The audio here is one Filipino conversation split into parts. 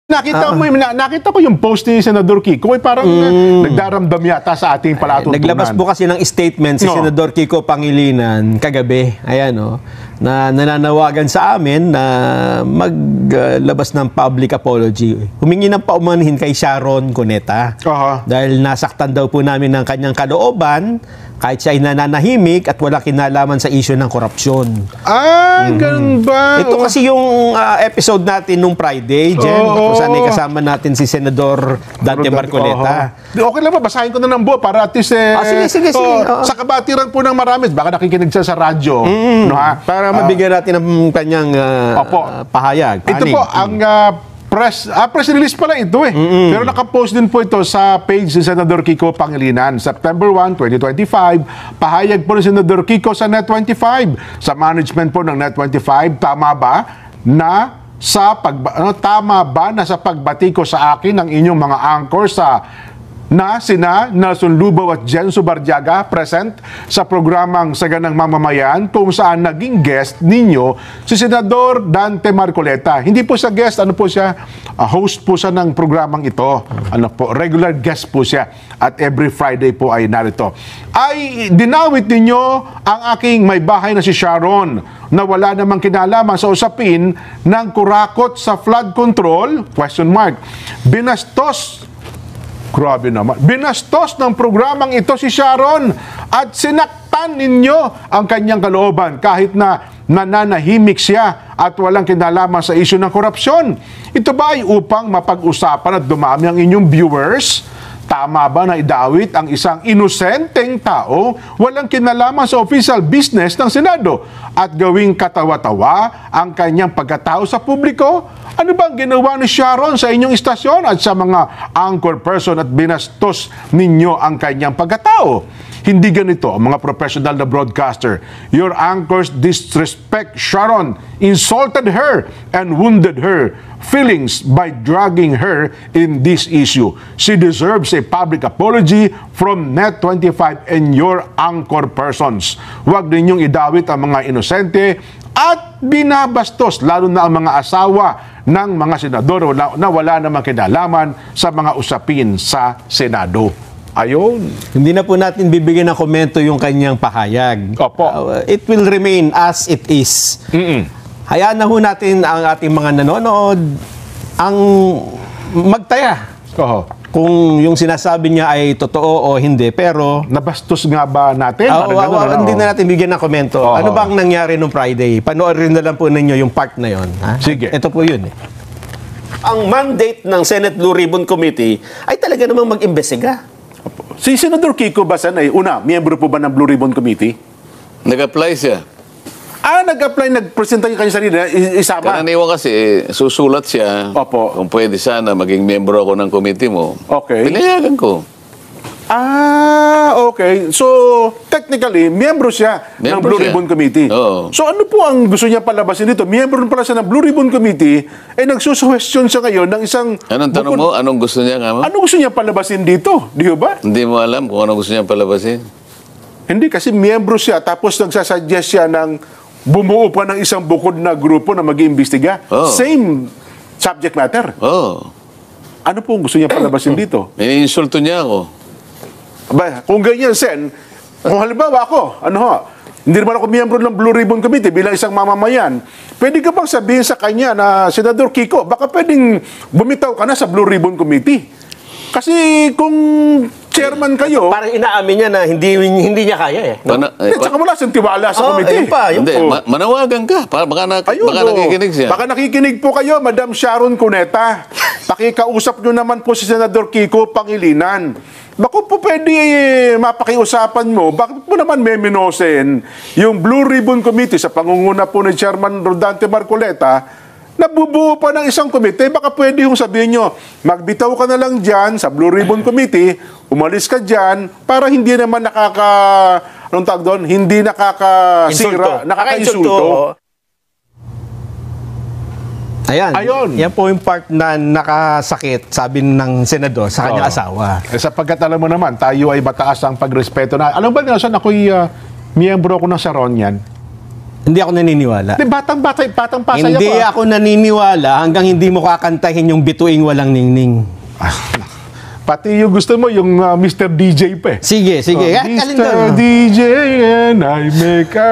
Nakita ko yung post ni Senador Kiko, ay parang nagdaramdam yata sa ating palatuntunan. Naglabas po kasi ng statement si Senador Kiko Pangilinan kagabi, ayan na nananawagan sa amin na maglabas ng public apology. Humingi ng paumanhin kay Sharon Cuneta. Dahil nasaktan daw po namin ng kanyang kalooban kahit siya ay nananahimik at wala kinalaman sa issue ng korupsyon. Ganun ba? Ito kasi yung episode natin nung Friday, Jen, kung saan ay kasama natin si Senador Dante Marcoleta. Okay lang ba? Basahin ko na ng buo para at least sige. Sa kabatiran po ng marami, baka nakikinig siya sa radyo. Para mabigyan natin ng kanyang pahayag. Ito po, ang press release pala ito Pero nakapost din po ito sa page ni Senador Kiko Pangilinan. September 1, 2025, pahayag po ni Senador Kiko sa Net25. Sa management po ng Net25, tama ba na sa pagbati ko sa akin ng inyong mga anchor na sina Nelson Lubaw at Jen Subardiaga present sa programang Saganang Mamamayan kung saan naging guest ninyo si Senador Dante Marcoleta. Hindi po siya guest, host po siya ng programang ito. Regular guest po siya at every Friday po ay narito. Ay dinawit ninyo ang aking may bahay na si Sharon na wala namang kinalaman sa usapin ng kurakot sa flood control? ? Grabe naman. Binastos ng programang ito si Sharon at sinaktan ninyo ang kanyang kalooban kahit na nananahimik siya at walang kinalaman sa isyu ng korupsyon. Ito ba ay upang mapag-usapan at dumami ang inyong viewers? Tama ba na idawit ang isang inosenteng tao walang kinalaman sa official business ng Senado at gawing katawa-tawa ang kanyang pagkatao sa publiko? Ano ba ang ginawa ni Sharon sa inyong istasyon at sa mga anchor person at binastos ninyo ang kanyang pagkatao? Hindi ganito ang mga professional na broadcaster. Your anchors disrespect Sharon, insulted her, and wounded her feelings by dragging her in this issue. She deserves a public apology from Net25 and your anchor persons. Huwag ninyong idawit ang mga inosente at binabastos, lalo na ang mga asawa ng mga senador na wala namang kinalaman sa mga usapin sa Senado. Ayun. Hindi na po natin bibigyan ng komento yung kanyang pahayag. It will remain as it is. Hayaan na ho natin ang ating mga nanonood ang magtaya. Kung yung sinasabi niya ay totoo o hindi, pero nabastos nga ba natin? Hindi na natin bigyan ng komento. Ano ba ang nangyari nung Friday? Panoorin na lang po ninyo yung part na yon. Sige. Ito po yun. Ang mandate ng Senate Blue Ribbon Committee ay talaga namang mag-imbestiga. Si Senador Kiko Basan ay miyembro po ba ng Blue Ribbon Committee? Nag-apply siya. Nag-apply, nag-presenta yung kanyang sarili, isama. Karaniwan kasi, susulat siya. Kung pwede sana, maging miyembro ako ng committee mo. Pinayagan ko. Okay. So, technically, miyembro siya ng Blue Ribbon Committee. So, ano po ang gusto niya palabasin dito? Miyembro pala siya ng Blue Ribbon Committee, nagsusuwestiyon siya ngayon ng isang... Anong tanong mo? Anong gusto niya nga mo? Ano gusto niya palabasin dito? Di ba? Hindi mo alam kung anong gusto niya palabasin. Hindi, kasi miyembro siya, tapos nagsasuggest siya ng bumuo pa ng isang bukod na grupo na mag-iimbestiga. Same subject matter. Ano po ang gusto niya palabasin dito? Iniinsulto niya ako. Kung ganyan, Sen, kung halimbawa ako, hindi naman ako miyembro ng Blue Ribbon Committee bilang isang mamamayan, pwede ka bang sabihin sa kanya na, Senador Kiko, baka pwedeng bumitaw ka na sa Blue Ribbon Committee? Kasi kung chairman kayo... Parang inaamin niya na hindi niya kaya Tsaka wala siyang tiwala sa committee. Manawagan ka. Baka nakikinig siya. Baka nakikinig po kayo, Madam Sharon Cuneta. Pakikausap nyo naman po si Senador Kiko Pangilinan. Bako po pwede mapakiusapan mo, bakit mo naman meminosen yung Blue Ribbon Committee sa pangunguna po ni Chairman Dante Marcoleta, nabubuo pa ng isang komite, baka pwede yung sabihin nyo, magbitaw ka na lang dyan sa Blue Ribbon Committee, umalis ka dyan, para hindi naman hindi nakakasira, nakaka-insulto. Ayan. Yan po yung part na nakasakit, sabi ng senador, sa kanyang asawa. Sapagkat alam mo naman, tayo ay mataas ang pagrespeto na. Alam ba, Nelson, ako'y miyembro ako ng Sharon yan. Hindi ako naniniwala. Di, batang-pasay Hindi ako. ako naniniwala hanggang hindi mo kakantahin yung bituing walang ningning. Pati yung gusto mo, yung Mr. DJ pa eh. Sige. Alin doon? Mr. DJ and I make a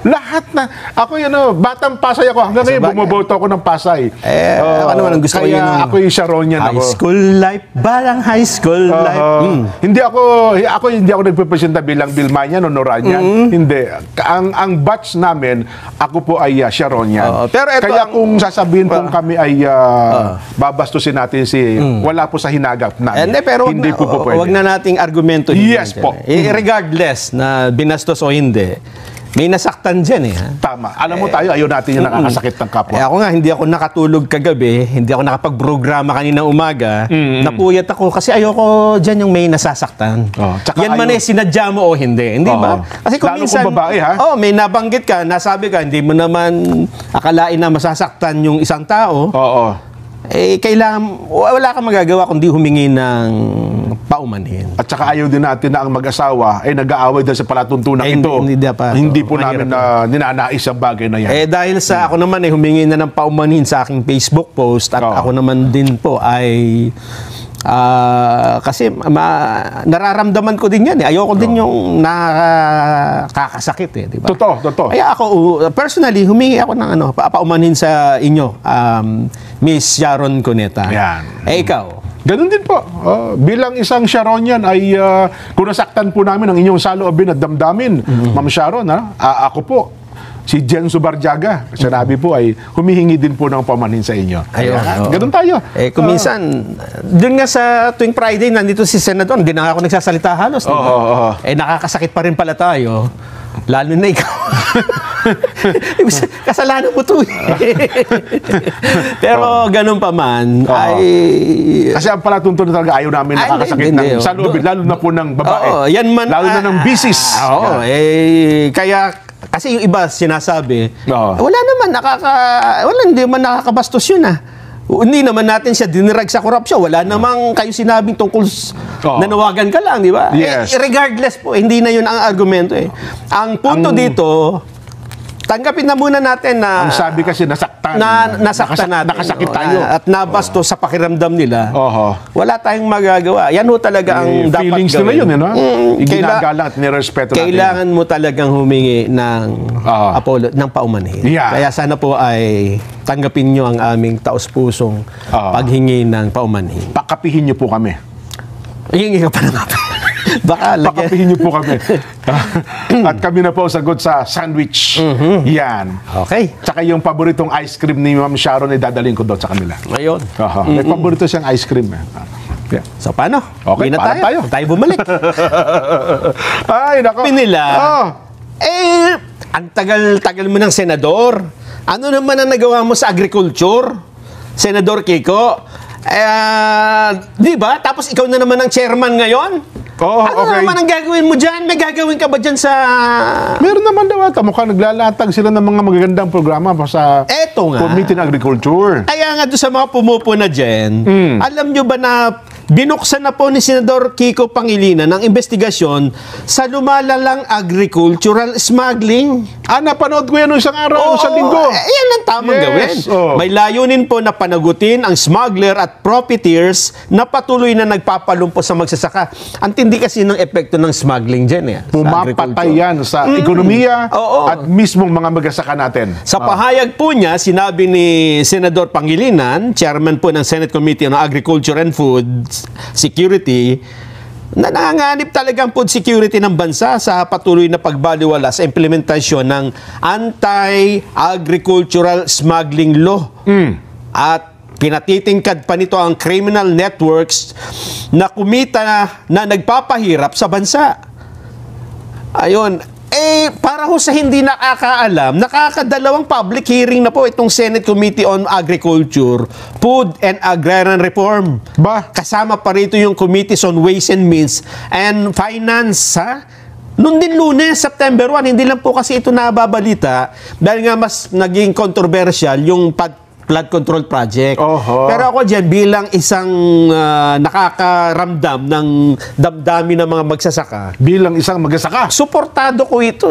lahat na. Ako batang Pasay ako. Hanggang ngayon, bumoboto ako ng Pasay. Ako naman ang gusto ko yun. Kaya ako yung Sharonian ako. High school life, balang high school life. Hindi ako nagpepresenta bilang Bilmanian o Noranyan. Hindi. Ang batch namin, ako po ay Sharonian. Pero ito kaya kung sasabihin kung kami ay babastusin natin wala po sa hinagap namin. Pero hindi po pwede. wag na nating argumento. Yes po. Regardless na binastos o hindi, may nasaktan dyan eh. Tama. Alam mo tayo, ayaw natin yung nakakasakit ng kapwa. Ako nga, hindi ako nakatulog kagabi, hindi ako nakapag-programa kanina umaga, napuyat ako kasi ayoko dyan yung may nasasaktan. Yan man sinadya mo o hindi. Hindi ba? Kasi kung lalo minsan, kung babae, ha? may nabanggit ka, nasabi ka, hindi mo naman akalain na masasaktan yung isang tao. Oo. Kailangan, wala kang magagawa kundi humingi ng paumanhin. At saka ayaw din natin na ang mag-asawa ay nag-aaway dahil sa palatuntunan ito. Hindi po namin ninanais ang bagay na yan. Dahil sa ako naman humingi na ng paumanhin sa aking Facebook post at ako naman din po ay kasi nararamdaman ko din yan Ayoko din yung nakakasakit di ba? Totoo. Kaya ako, personally, humingi ako ng paumanhin sa inyo, Miss Sharon Cuneta. Yan. Ikaw? Ganun din po. Bilang isang Sharonian ay kung nasaktan po namin ang inyong saloobin at damdamin, Ma'am Sharon, ako po, si Jen Subarjaga, sinabi po ay humihingi din po ng pamanhin sa inyo. Ganun tayo. Kung minsan, dun nga sa tuwing Friday, nandito si Senador, hindi na ako nagsasalita halos. Nakakasakit pa rin pala tayo. Lalo na ikaw. Kasalanan mo to Pero ganun pa man, kasi ang palatuntunan talaga ayaw namin nakakasakit ng saloobin, lalo na po ng babae. Lalo na ng bisis. Kaya kasi yung iba sinasabi, wala naman hindi man nakakabastos yun Hindi naman natin siya dinirag sa korupsyon. Wala namang kayo sinabing tungkol nanawagan ka lang, di ba? Yes. Regardless po, hindi na yun ang argumento Ang punto dito, tanggapin na muna natin na ang sabi kasi nasaktan natin. Nakasakit tayo. At nabasto sa pakiramdam nila. Wala tayong magagawa. Yan ho talaga ang dapat feelings gawin. nila yun, ginagalang at nirespeto natin. Kailangan mo talagang humingi ng ng paumanhin. Kaya sana po ay tanggapin nyo ang aming taos-pusong paghingi ng paumanhin. Pakapihin nyo po kami. Hingi ka pa naman. Baka pakapihin niyo po kami. At kami na po sagot sa sandwich. Yan. Okay. Tsaka yung paboritong ice cream ni Ma'am Sharon ay dadalhin ko doon sa kanila. Ngayon. May paborito siyang ice cream. So, paano? Okay, paano tayo? Tayo bumalik. Ay, nako. Nila. Ang tagal-tagal mo ng senador. Ano naman ang nagawa mo sa agriculture? Senador Kiko? Di ba? Tapos ikaw na naman ang chairman ngayon? Ano naman ang gagawin mo dyan? May gagawin ka ba dyan sa... Meron naman daw ata. Mukhang naglalatag sila ng mga magagandang programa pa sa Committee on Agriculture. Kaya nga doon sa mga pumupuna dyan, alam nyo ba na binuksan na po ni Senador Kiko Pangilinan ng investigasyon sa lumalalang agricultural smuggling? Napanood ko yan noong isang araw, sa linggo. Yan ang tamang gawin. May layunin po na panagutin ang smuggler at profiteers na patuloy na nagpapalumpo sa magsasaka. Ang tindi kasi ng epekto ng smuggling dyan. Pumapatay yan sa ekonomiya at mismong mga magsasaka natin. Sa pahayag po niya, sinabi ni Senador Pangilinan, chairman po ng Senate Committee on Agriculture and Food Security, na nanganganib talagang food security ng bansa sa patuloy na pagbaliwala sa implementasyon ng anti-agricultural smuggling law. At pinatitingkad pa nito ang criminal networks na kumita na nagpapahirap sa bansa. Ayun. Para ho sa hindi nakakaalam, nakakadalawang public hearing na po itong Senate Committee on Agriculture, Food and Agrarian Reform. Kasama pa rito yung Committees on Ways and Means and Finance, Noon din Lunes, September 1, hindi lang po kasi ito nababalita dahil nga mas naging controversial yung flood control project. Pero ako dyan, bilang isang nakakaramdam ng damdamin ng mga magsasaka. Bilang isang magsasaka? Suportado ko ito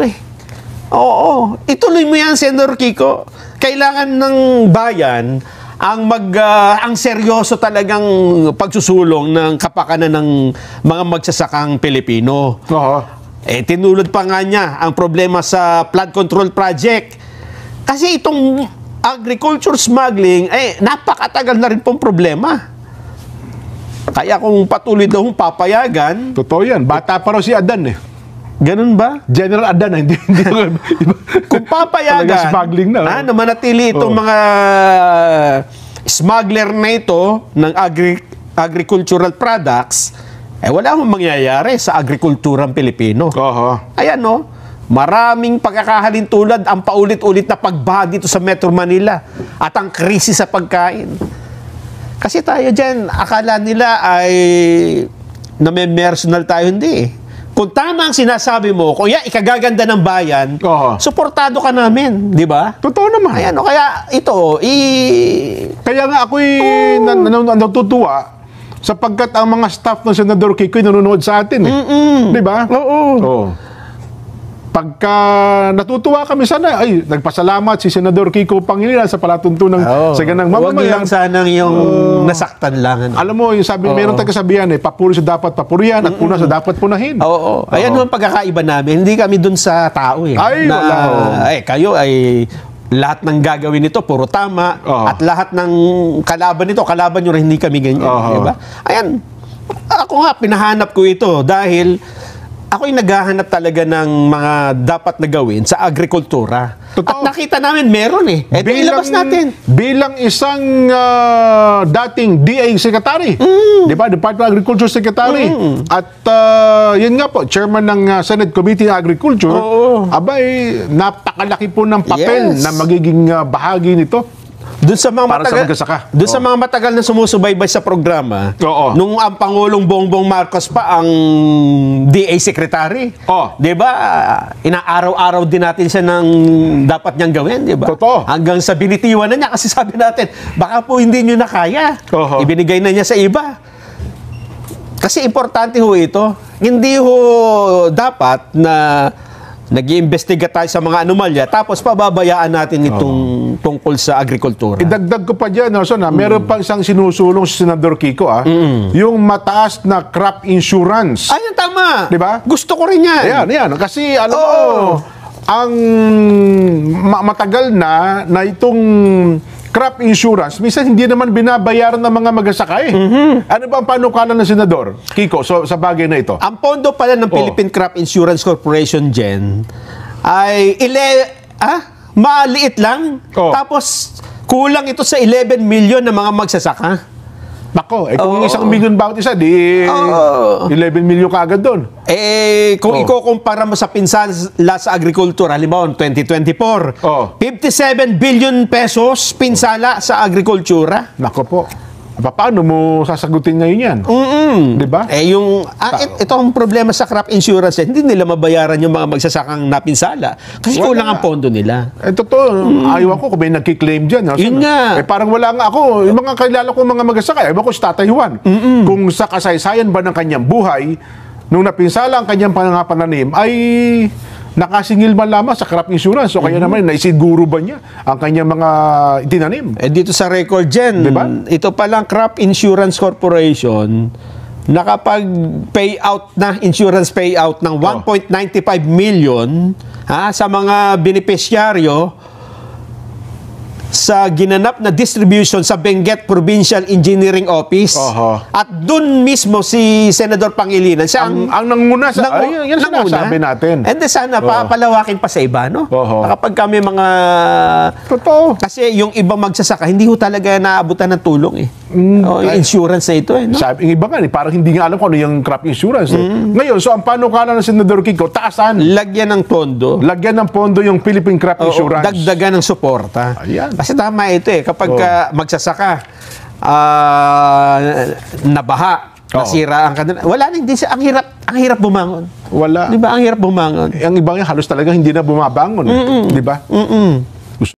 Oo. Ituloy mo yan, Senator Kiko. Kailangan ng bayan ang seryoso talagang pagsusulong ng kapakanan ng mga magsasakang Pilipino. Oo. Tinulad pa nga niya ang problema sa flood control project. Kasi itong agriculture smuggling, napakatagal na rin pong problema. Kaya kung patuloy daw papayagan... Totoo yan. Bata pa raw si Adan eh. Ganun ba? General Adan, hindi. Kung papayagan, talaga smuggling na. Na manatili itong mga smuggler na ito ng agricultural products, wala akong mangyayari sa agrikulturang Pilipino. Ayan, no? Maraming pagkakahalin tulad ang paulit-ulit na pagbaha dito sa Metro Manila at ang krisis sa pagkain. Kasi tayo dyan, akala nila ay name-mercenal tayo, hindi eh. Kung tama ang sinasabi mo, kung yan, ikagaganda ng bayan, suportado ka namin, di ba? Totoo naman. Ayan, kaya ito, Kaya nga ako'y natutuwa sapagkat ang mga staff ng Senador Kiko'y nanonood sa atin eh. Di ba? Oo. Pagka natutuwa kami sana, nagpasalamat si Senador Kiko Pangilinan sa palatuntunan sa ganang mamamayan. Huwag lang sanang yung nasaktan lang. Alam mo, yung sabi, meron tayong kasabihan papuri sa dapat papurihan at puna sa dapat punahin. Oo. Ayan yung pagkakaiba namin. Hindi kami dun sa tao eh. Wala. Kayo ay lahat ng gagawin nito, puro tama. At lahat ng kalaban nito, kalaban nyo rin, hindi kami ganyan. Diba? Ayan. Ako nga, pinahanap ko ito dahil ako'y naghahanap talaga ng mga dapat na gawin sa agrikultura. Totoo. At nakita namin meron eh. Ilabas natin. Bilang isang dating DA Secretary, di ba? Department of Agriculture Secretary. At yun nga po, Chairman ng Senate Committee on Agriculture, abay, napakalaki po ng papel na magiging bahagi nito. Doon sa mga Para matagal, sa doon sa mga matagal na sumusubaybay sa programa, nung ang Pangulong Bongbong Marcos pa ang DA Secretary. 'Di ba? Inaaraw-araw din natin siya ng dapat niyang gawin, 'di ba? Totoo. Hanggang sa binitiwan na niya kasi sabi natin, baka po hindi niyo na kaya. Ibinigay na niya sa iba. Kasi importante ho ito. Hindi ho dapat na nag-iimbestiga tayo sa mga anomalya tapos pababayaan natin itong tungkol sa agrikultura. Idagdag ko pa dyan, meron pang isang sinusulong si Senador Kiko, yung mataas na crop insurance. Ayun, tama. Di ba? Gusto ko rin yan. Yan. Kasi, ang matagal na itong crop insurance, minsan hindi naman binabayaran ng mga magsasaka. Ano ba ang panukalan ng Senador Kiko sa bagay na ito? Ang pondo pala ng Philippine Crop Insurance Corporation, Jen, ay maliit lang. Tapos kulang ito sa 11 million ng mga magsasaka. Nako, kung 1 million bawat isa, di 11 million kaagad doon. Kung ikukumpara mo sa pinsala sa agrikultura, halimbawa 2024, 57 billion pesos pinsala sa agrikultura. Nako po. Paano mo sasagutin ngayon yan? Di ba? Ito ang problema sa crop insurance. Hindi nila mabayaran yung mga magsasakang napinsala. Kasi kulang ang pondo nila. Totoo. Ayaw ako kung may nagkiklaim dyan. Yun nga. Parang wala nga ako. Yung mga kilala ko mga magsasaka, ayaw ko si Tatay Juan. Kung sa kasaysayan ba ng kanyang buhay, nung napinsala ang kanyang pananim, ay nakasingil man lamang sa crop insurance o kaya naman naisiguro ba niya ang kanyang mga itinanim. Dito sa record, Jen, diba? Ito palang Crop Insurance Corporation nakapag-payout na, insurance payout ng 1.95 million sa mga benepisyaryo sa ginanap na distribution sa Benguet Provincial Engineering Office. At doon mismo si Senador Pangilinan, siya ang nanguna sa yan sinasabi natin. And then sana palawakin pa sa iba, no? Kapag kami mga... Totoo. Kasi yung ibang magsasaka, hindi ho talaga naabutan ng tulong eh. Yung insurance na ito eh, no? Sabi, yung iba nga, parang hindi nga alam kung ano yung crop insurance. Ngayon, so ang panukala ng Senador Kiko, taasan. Lagyan ng pondo. Lagyan ng pondo yung Philippine Crop Insurance. Dagdagan ng suporta. Ayan. Kasi tama ito eh. Kapag magsasaka, nabaha, nasira ang kanila. Wala na, hindi siya. Ang hirap bumangon. Wala. Di ba? Ang hirap bumangon. Ang ibang halos talaga hindi na bumabangon. Di ba?